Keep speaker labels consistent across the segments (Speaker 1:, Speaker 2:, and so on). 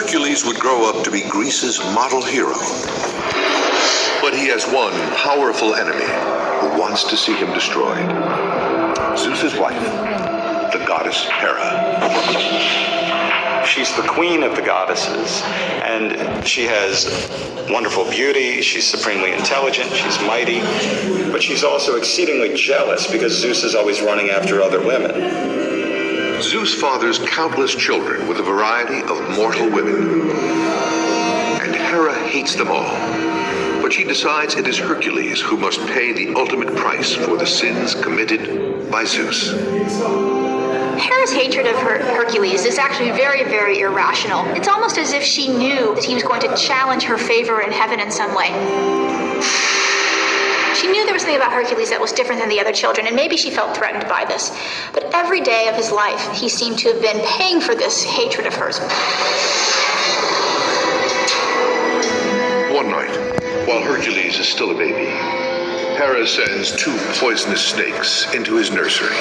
Speaker 1: Hercules would grow up to be Greece's model hero. But he has one powerful enemy who wants to see him destroyed. Zeus's wife, the goddess Hera.
Speaker 2: She's the queen of the goddesses, and she has wonderful beauty, she's supremely intelligent, she's mighty, but she's also exceedingly jealous because Zeus is always running after other women.
Speaker 1: Zeus fathers countless children with a variety of mortal women, and Hera hates them all. But she decides it is Hercules who must pay the ultimate price for the sins committed by Zeus.
Speaker 3: Hera's hatred of Hercules is actually very, very irrational. It's almost as if she knew that he was going to challenge her favor in heaven in some way. She knew there was something about Hercules that was different than the other children, and maybe she felt threatened by this. But every day of his life, he seemed to have been paying for this hatred of hers.
Speaker 1: One night, while Hercules is still a baby, Hera sends 2 poisonous snakes into his nursery.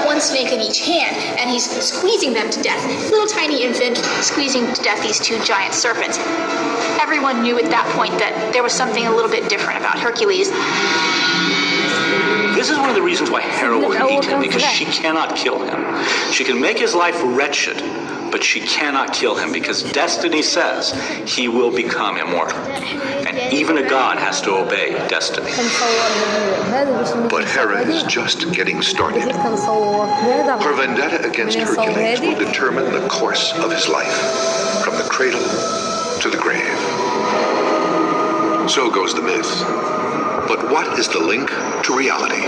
Speaker 3: One snake in each hand, and he's squeezing them to death. Little tiny infant squeezing to death these 2 giant serpents. Everyone knew at that point that there was something a little bit different about Hercules.
Speaker 4: This is one of the reasons why Hera will hate him, because she cannot kill him. She can make his life wretched, but she cannot kill him because destiny says he will become immortal. And even a god has to obey destiny.
Speaker 1: But Hera is just getting started. Her vendetta against Hercules will determine the course of his life, from the cradle to the grave. So goes the myth. But what is the link to reality?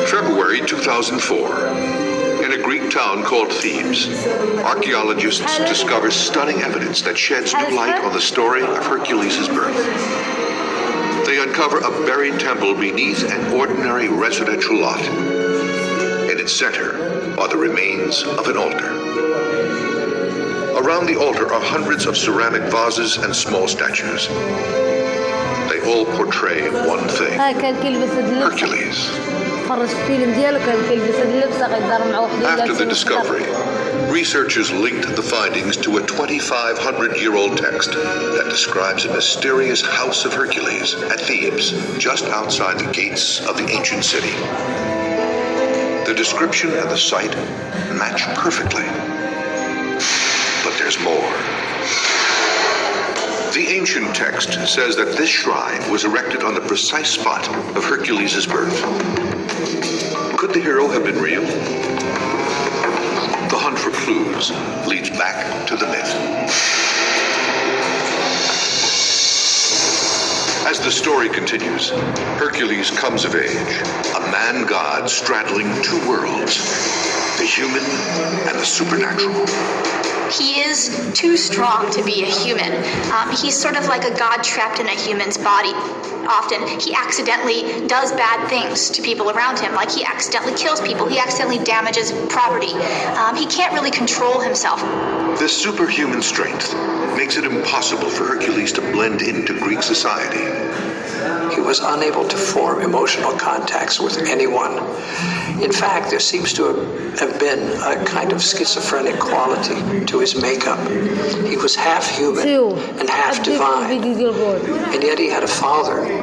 Speaker 1: February 2004. In a Greek town called Thebes, archaeologists discover stunning evidence that sheds new light on the story of Hercules' birth. They uncover a buried temple beneath an ordinary residential lot. In its center are the remains of an altar. Around the altar are hundreds of ceramic vases and small statues. They all portray one thing: Hercules. After the discovery, researchers linked the findings to a 2,500-year-old text that describes a mysterious house of Hercules at Thebes, just outside the gates of the ancient city. The description and the site match perfectly. But there's more. The ancient text says that this shrine was erected on the precise spot of Hercules' birth. Could the hero have been real? The hunt for clues leads back to the myth. As the story continues, Hercules comes of age, a man-god straddling 2 worlds, the human and the supernatural.
Speaker 3: He is too strong to be a human. He's sort of like a god trapped in a human's body. Often, he accidentally does bad things to people around him, like he accidentally kills people, he accidentally damages property. He can't really control himself.
Speaker 1: This superhuman strength makes it impossible for Hercules to blend into Greek society.
Speaker 5: He was unable to form emotional contacts with anyone. In fact, there seems to have been a kind of schizophrenic quality to his makeup. He was half human and half divine, and yet he had a father